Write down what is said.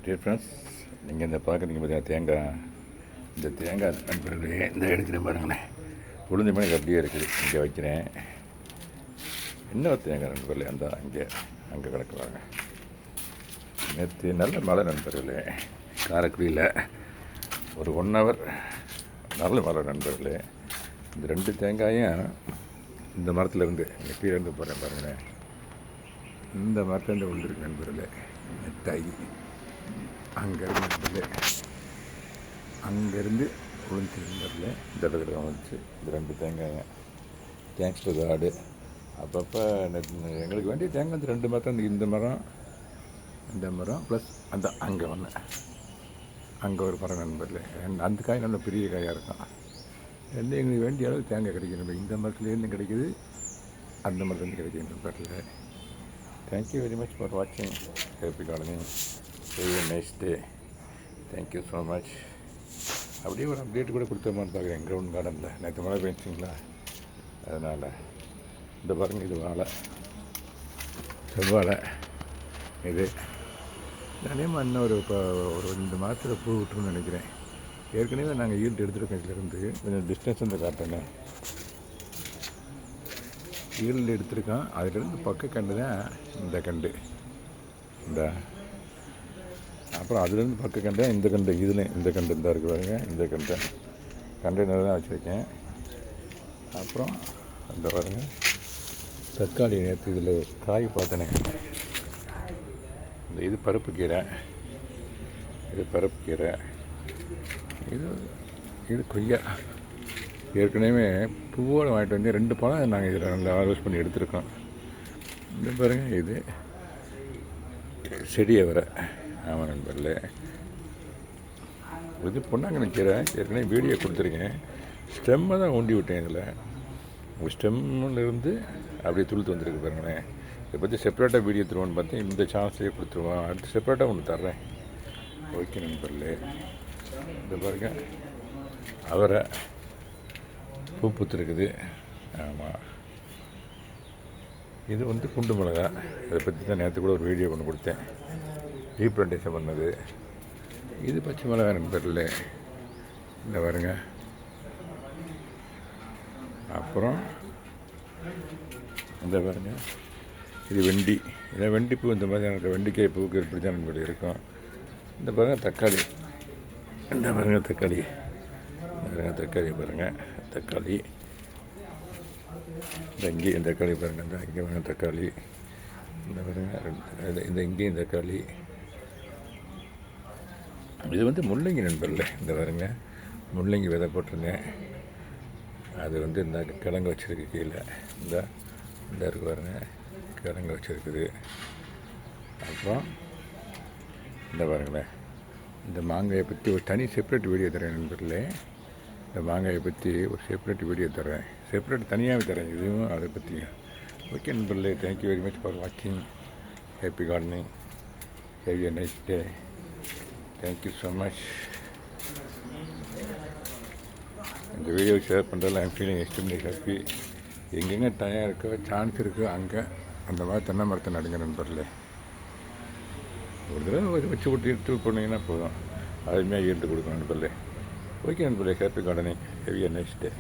Dear friends, நீங்கள் இந்த பார்க்குறீங்க பார்த்தீங்கன்னா தேங்காய். இந்த தேங்காய் நண்பர்களே, இந்த எடுக்கிறேன் பாருங்களேன். உளுந்து மணி அப்படியே இருக்குது. இங்கே வைக்கிறேன். இன்னொரு தேங்காய் நண்பர்களே, அந்த அங்கே கிடக்குறாங்க. நேற்று நல்ல மழை நண்பர்களே. காரைக்குடியில் ஒரு 1 hour நல்ல மழை நண்பர்களே. இந்த 2 தேங்காயும் இந்த மரத்தில் இருந்து கீழே இருந்து போகிறேன் பாருங்களேன். இந்த மரத்துலேருந்து விழுந்துருக்கு நண்பர்களே. நெட்டாகி அங்கேருந்து நண்பர்களே, அங்கேருந்து விழுந்துச்சு நண்பர்களே. இந்த இடத்துல வந்துச்சு இந்த 2 தேங்காய். தேங்க்ஸ் டு காடு. அப்பப்போ எங்களுக்கு வேண்டிய தேங்காய் வந்து 2 மரம். இந்த மரம் ப்ளஸ் அந்த அங்கே ஒன்று, அங்கே ஒரு மரம் நண்பர்களே. அந்த காய் நல்ல பெரிய காயாக இருக்கும். எங்களுக்கு வேண்டிய அளவு தேங்காய் கிடைக்கும். இந்த மரத்துலேருந்து கிடைக்கிது, அந்த மரத்துலேருந்து கிடைக்கிது நண்பர்களே. தேங்க்யூ வெரி மச் ஃபார் வாட்சிங் happy gardening. Very nice day. Thank you so much. அப்படியே ஒரு அப்டேட் கூட கொடுத்த மாதிரி பார்க்குறேன். கிரவுண்ட் கார்டனில் நேற்று மழை பெஞ்சிங்களா, அதனால் இந்த பாருங்கள். இது வாழை, செவ்வாழை. இது நானே இன்னும் ஒரு 2 மாதத்தில் பூ விட்டுருன்னு நினைக்கிறேன். ஏற்கனவே நாங்கள் ஈல்டு எடுத்துருக்கோம். இதிலேருந்து கொஞ்சம் டிஸ்டன்ஸ் வந்து காட்டுறேங்க. ஈல்டு எடுத்துருக்கோம். அதிலிருந்து பக்க கண்டு தான் இந்த கண்டு. இந்த அப்புறம் அதுலேருந்து பக்க கண்டு இந்த கண்டு. இதுலேயும் இந்த கண்டு இருந்தால் இருக்கு பாருங்க. இந்த கண்டெய்னர் தான் வச்சுருக்கேன். அப்புறம் அந்த பாருங்க தக்காளி. நேற்று இதில் காய் பார்த்தனே. இது பருப்பு கீரை. இது கொய்யா. ஏற்கனவே பூவோடு வாங்கிட்டு வந்து 2 பழம் நாங்கள் இதில் நல்லா ஆலோஸ் பண்ணி எடுத்துருக்கோம். இந்த பாருங்கள், இது செடியை வர. ஆமாம் நண்பர்களே, இது பொன்னாங்க நிற்கிறேன். ஏற்கனவே வீடியோ கொடுத்துருக்கேன். ஸ்டெம்மை தான் ஊண்டி விட்டேன். இதில் ஸ்டெம்மிலிருந்து அப்படியே துளுத்து வந்துருக்கு பாருங்களேன். இதை பற்றி செப்பரேட்டாக வீடியோ தருவோன்னு பார்த்தேன். இந்த சான்ஸ்லேயே கொடுத்துருவோம். அடுத்து செப்பரேட்டாக ஒன்று தர்றேன். ஓகே நண்பர்களே. இந்த பாருங்கள், அவரை பூ பூத்துருக்குது. ஆமாம், இது வந்து குண்டு மிளகா. அதை பற்றி தான் நேற்று கூட ஒரு வீடியோ ஒன்று கொடுத்தேன், ரீப்ளான்டேஷன் பண்ணது. இது பச்சை மிளகா நண்பர்களே. இந்த பாருங்க. அப்புறம் இந்த பாருங்க, இது வெண்டி. இதை வெண்டி பூ. இந்த மாதிரி எனக்கு வெண்டிக்காய் பூக்கு இப்படி தான் நண்பர்கள் இருக்கும். இந்த பாருங்கள் தக்காளி. இந்த பாருங்கள் தக்காளி. தக்காளி இந்த இங்கேயும் தக்காளி பாருங்கள். இந்த இங்கே பாருங்கள் தக்காளி. இந்த பாருங்கள், இந்த இங்கேயும் தக்காளி. இது வந்து முள்ளங்கி நண்பர்களே. இந்த பாருங்க, முள்ளங்கி விதை போட்டிருந்தேன். அது வந்து இந்த கிழங்கு வச்சுருக்கு கீழே. இந்த இருக்கு பாருங்க, கிழங்கு வச்சுருக்குது. அப்புறம் இந்த பாருங்களேன், இந்த மாங்காயை பற்றி ஒரு தனி செப்பரேட் வீடியோ தரேன் நண்பர்களே. இந்த மாங்காயை பற்றி ஒரு செப்பரேட் வீடியோ தரேன். செப்பரேட் தனியாகவே தரேன். இதுவும் அதை பற்றி. ஓகே நண்பர்களே, தேங்க்யூ வெரி மச் ஃபார் வாட்சிங் happy gardening. Have a nice day. Thank you so much. இந்த வீடியோ ஷேர் பண்ணுறதுல ஐம் ஃபீலிங் எக்ஸ்ட்ரீம்லி ஹாப்பி. எங்கெங்கே டயம் இருக்கோ, சான்ஸ் இருக்கோ, அங்கே அந்த மாதிரி தென்னை மரத்தை நடுங்க நண்பர்களே. ஒரு தடவை வச்சு விட்டு எடுத்து போனீங்கன்னா போதும். அதுமாதிரி ஈல்டு கொடுக்கணும் நண்பர்களே. ஓகே நண்பர்களே, happy gardening. Have a nice day.